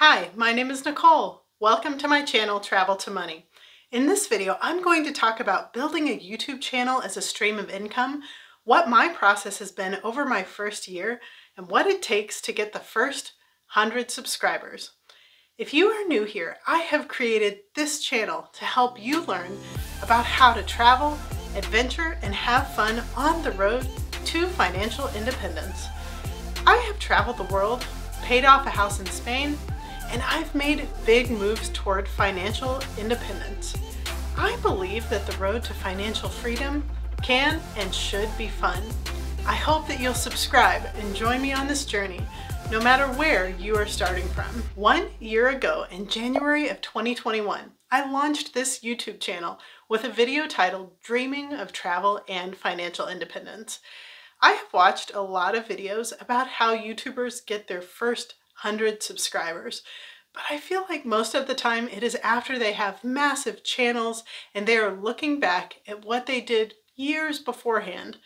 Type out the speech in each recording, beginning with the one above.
Hi, my name is Nicole. Welcome to my channel, Travel to Money. In this video, I'm going to talk about building a YouTube channel as a stream of income, what my process has been over my first year, and what it takes to get the first 100 subscribers. If you are new here, I have created this channel to help you learn about how to travel, adventure, and have fun on the road to financial independence. I have traveled the world, paid off a house in Spain, and I've made big moves toward financial independence. I believe that the road to financial freedom can and should be fun. I hope that you'll subscribe and join me on this journey, no matter where you are starting from. 1 year ago, in January of 2021, I launched this YouTube channel with a video titled Dreaming of Travel and Financial Independence. I have watched a lot of videos about how YouTubers get their first 100 subscribers, but I feel like most of the time it is after they have massive channels and they are looking back at what they did years beforehand.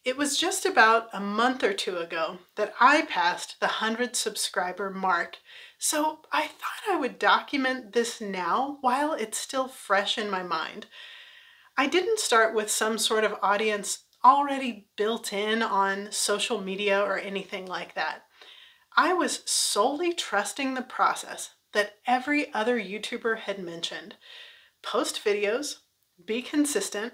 It was just about a month or two ago that I passed the 100 subscriber mark, so I thought I would document this now while it's still fresh in my mind. I didn't start with some sort of audience already built in on social media or anything like that. I was solely trusting the process that every other YouTuber had mentioned. Post videos, be consistent,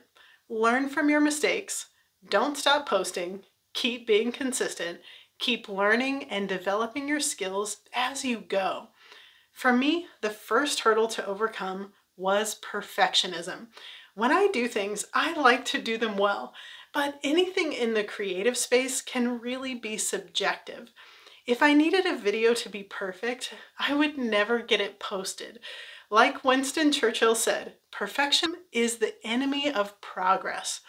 learn from your mistakes, don't stop posting, keep being consistent, keep learning and developing your skills as you go. For me, the first hurdle to overcome was perfectionism. When I do things, I like to do them well, but anything in the creative space can really be subjective. If I needed a video to be perfect, I would never get it posted. Like Winston Churchill said, perfection is the enemy of progress.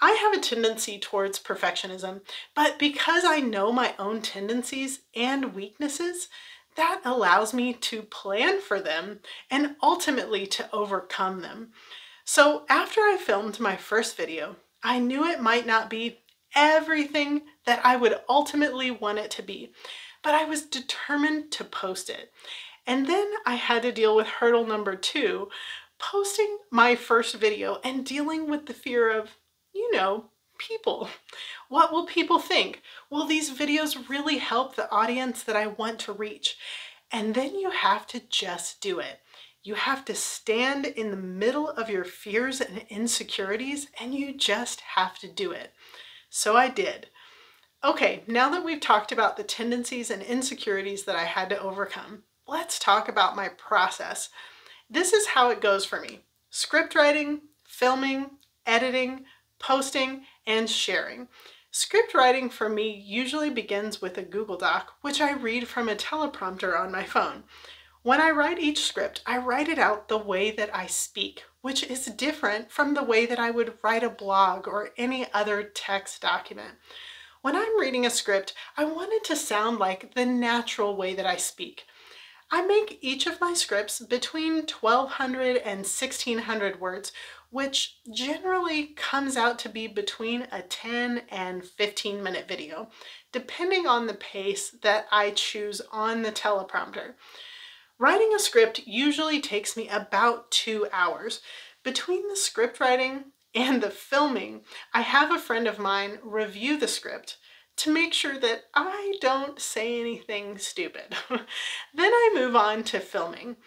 I have a tendency towards perfectionism, but because I know my own tendencies and weaknesses, that allows me to plan for them and ultimately to overcome them. So after I filmed my first video, I knew it might not be everything that I would ultimately want it to be, but I was determined to post it. And then I had to deal with hurdle number 2, posting my first video and dealing with the fear of, people. What will people think? Will these videos really help the audience that I want to reach? And then you have to just do it. You have to stand in the middle of your fears and insecurities, and you just have to do it. So I did. Okay, now that we've talked about the tendencies and insecurities that I had to overcome, let's talk about my process. This is how it goes for me: script writing, filming, editing, posting, and sharing. Script writing for me usually begins with a Google Doc, which I read from a teleprompter on my phone. When I write each script, I write it out the way that I speak, which is different from the way that I would write a blog or any other text document. When I'm reading a script, I want it to sound like the natural way that I speak. I make each of my scripts between 1,200 and 1,600 words, which generally comes out to be between a 10 and 15-minute video, depending on the pace that I choose on the teleprompter. Writing a script usually takes me about 2 hours. Between the script writing and the filming, I have a friend of mine review the script to make sure that I don't say anything stupid. Then I move on to filming.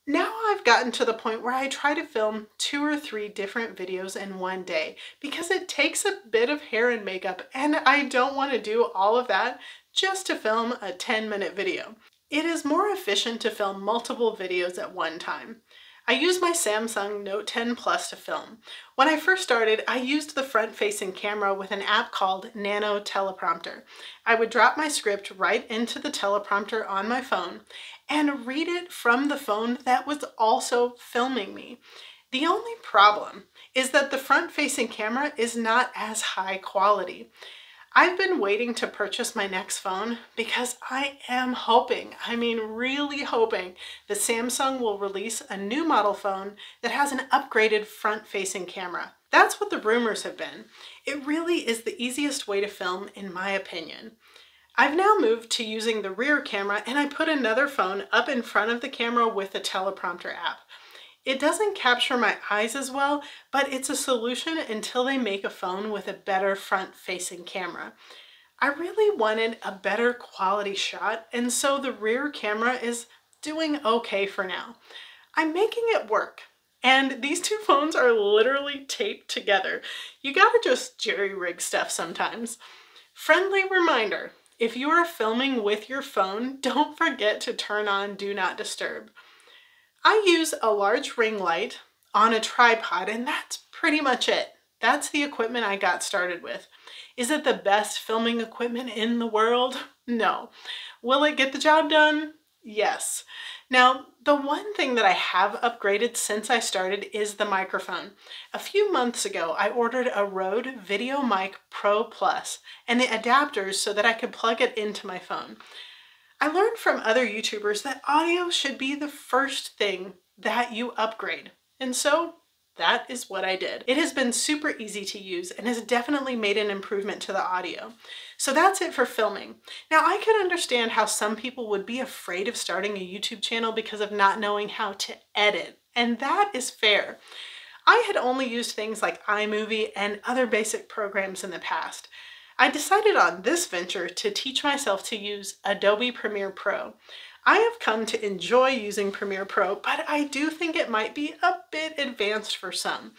Now I've gotten to the point where I try to film 2 or 3 different videos in one day because it takes a bit of hair and makeup, and I don't want to do all of that just to film a 10-minute video. It is more efficient to film multiple videos at one time. I use my Samsung Note 10 Plus to film. When I first started, I used the front-facing camera with an app called Nano teleprompter. I would drop my script right into the teleprompter on my phone and read it from the phone that was also filming me. The only problem is that the front-facing camera is not as high quality. I've been waiting to purchase my next phone because I am hoping, really hoping, that Samsung will release a new model phone that has an upgraded front-facing camera. That's what the rumors have been. It really is the easiest way to film, in my opinion. I've now moved to using the rear camera, and I put another phone up in front of the camera with the teleprompter app. It doesn't capture my eyes as well, but it's a solution until they make a phone with a better front-facing camera. I really wanted a better quality shot, and so the rear camera is doing okay for now. I'm making it work, and these two phones are literally taped together. You gotta just jerry-rig stuff sometimes. Friendly reminder, if you are filming with your phone, don't forget to turn on Do Not Disturb. I use a large ring light on a tripod, and that's pretty much it. That's the equipment I got started with. Is it the best filming equipment in the world? No. Will it get the job done? Yes. Now, the one thing that I have upgraded since I started is the microphone. A few months ago, I ordered a Rode VideoMic Pro Plus and the adapters so that I could plug it into my phone. I learned from other YouTubers that audio should be the first thing that you upgrade, and so that is what I did. It has been super easy to use and has definitely made an improvement to the audio. So that's it for filming. Now, I can understand how some people would be afraid of starting a YouTube channel because of not knowing how to edit, and that is fair. I had only used things like iMovie and other basic programs in the past. I decided on this venture to teach myself to use Adobe Premiere Pro. I have come to enjoy using Premiere Pro, but I do think it might be a bit advanced for some.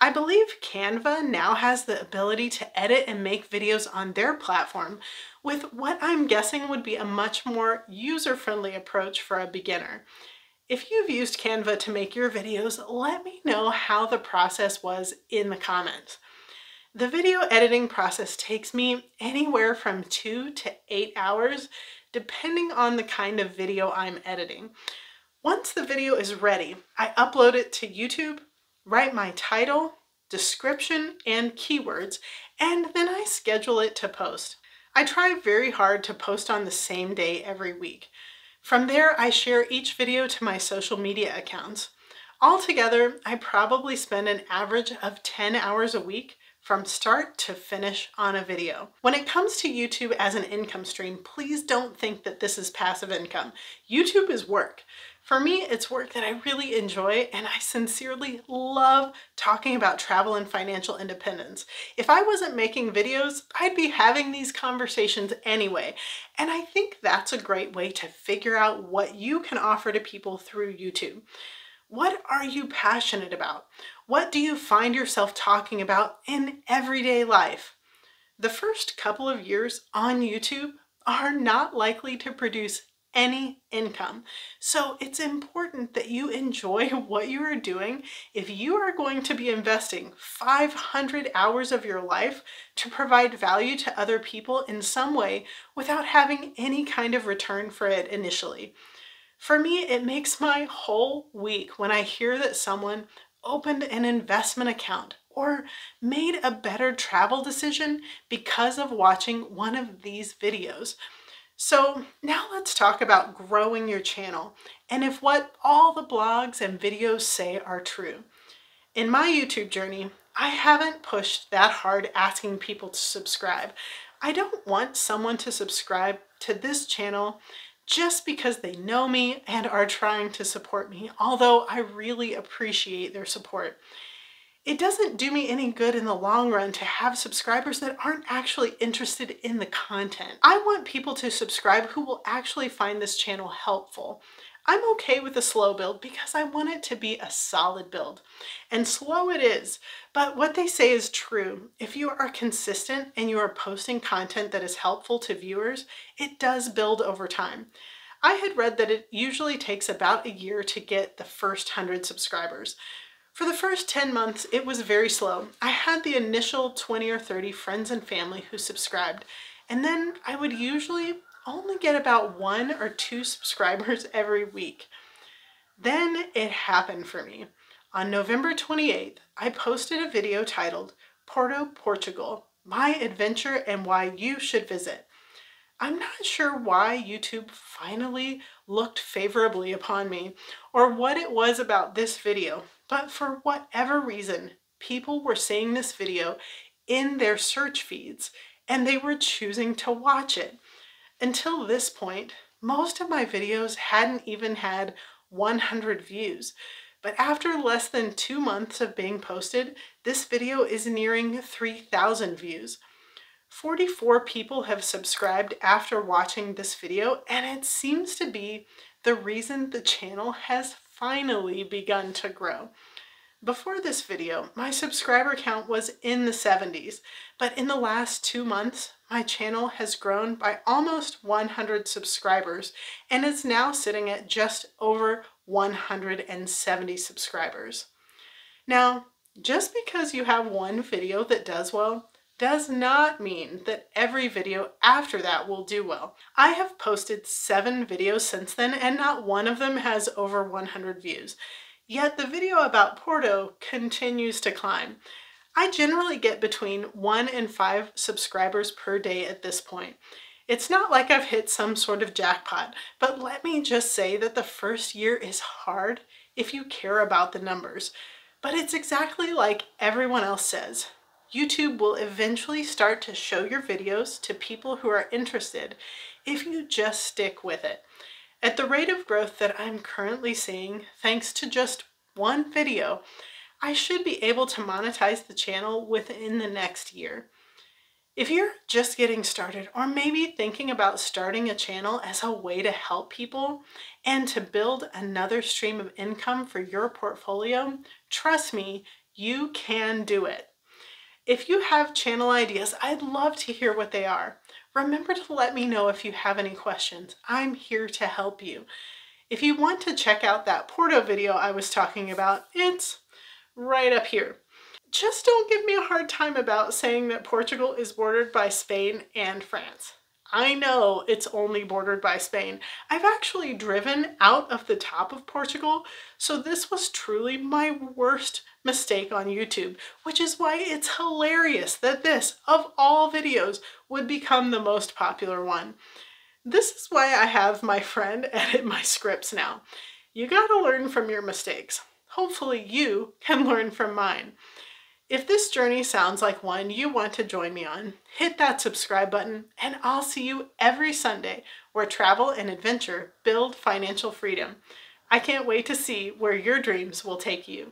I believe Canva now has the ability to edit and make videos on their platform with what I'm guessing would be a much more user-friendly approach for a beginner. If you've used Canva to make your videos, let me know how the process was in the comments. The video editing process takes me anywhere from 2 to 8 hours, depending on the kind of video I'm editing. Once the video is ready, I upload it to YouTube, write my title, description, and keywords, and then I schedule it to post. I try very hard to post on the same day every week. From there, I share each video to my social media accounts. Altogether, I probably spend an average of 10 hours a week from start to finish on a video. When it comes to YouTube as an income stream, please don't think that this is passive income. YouTube is work. For me, it's work that I really enjoy, and I sincerely love talking about travel and financial independence. If I wasn't making videos, I'd be having these conversations anyway, and I think that's a great way to figure out what you can offer to people through YouTube. What are you passionate about? What do you find yourself talking about in everyday life? The first couple of years on YouTube are not likely to produce any income. So it's important that you enjoy what you are doing if you are going to be investing 500 hours of your life to provide value to other people in some way without having any kind of return for it initially. For me, it makes my whole week when I hear that someone opened an investment account or made a better travel decision because of watching one of these videos. So now let's talk about growing your channel and if what all the blogs and videos say are true. In my YouTube journey, I haven't pushed that hard asking people to subscribe. I don't want someone to subscribe to this channel just because they know me and are trying to support me, although I really appreciate their support. It doesn't do me any good in the long run to have subscribers that aren't actually interested in the content. I want people to subscribe who will actually find this channel helpful. I'm okay with a slow build because I want it to be a solid build. And slow it is, but what they say is true. If you are consistent and you are posting content that is helpful to viewers, it does build over time. I had read that it usually takes about a year to get the first 100 subscribers. For the first 10 months, it was very slow. I had the initial 20 or 30 friends and family who subscribed, and then I would usually only get about 1 or 2 subscribers every week. Then it happened for me. On November 28th, I posted a video titled Porto, Portugal, My Adventure and Why You Should Visit. I'm not sure why YouTube finally looked favorably upon me or what it was about this video, but for whatever reason, people were seeing this video in their search feeds and they were choosing to watch it. Until this point, most of my videos hadn't even had 100 views. But after less than 2 months of being posted, this video is nearing 3,000 views. 44 people have subscribed after watching this video, and it seems to be the reason the channel has finally begun to grow. Before this video, my subscriber count was in the 70s, but in the last 2 months, my channel has grown by almost 100 subscribers and is now sitting at just over 170 subscribers. Now, just because you have one video that does well, does not mean that every video after that will do well. I have posted 7 videos since then, and not one of them has over 100 views. Yet the video about Porto continues to climb. I generally get between 1 and 5 subscribers per day at this point. It's not like I've hit some sort of jackpot, but let me just say that the first year is hard if you care about the numbers. But it's exactly like everyone else says. YouTube will eventually start to show your videos to people who are interested if you just stick with it. At the rate of growth that I'm currently seeing, thanks to just one video, I should be able to monetize the channel within the next year. If you're just getting started, or maybe thinking about starting a channel as a way to help people and to build another stream of income for your portfolio, trust me, you can do it. If you have channel ideas, I'd love to hear what they are. Remember to let me know if you have any questions. I'm here to help you. If you want to check out that Porto video I was talking about, it's right up here. Just don't give me a hard time about saying that Portugal is bordered by Spain and France. I know it's only bordered by Spain. I've actually driven out of the top of Portugal, so this was truly my worst mistake on YouTube, which is why it's hilarious that this, of all videos, would become the most popular one. This is why I have my friend edit my scripts now. You gotta learn from your mistakes. Hopefully you can learn from mine. If this journey sounds like one you want to join me on, hit that subscribe button, and I'll see you every Sunday where travel and adventure build financial freedom. I can't wait to see where your dreams will take you.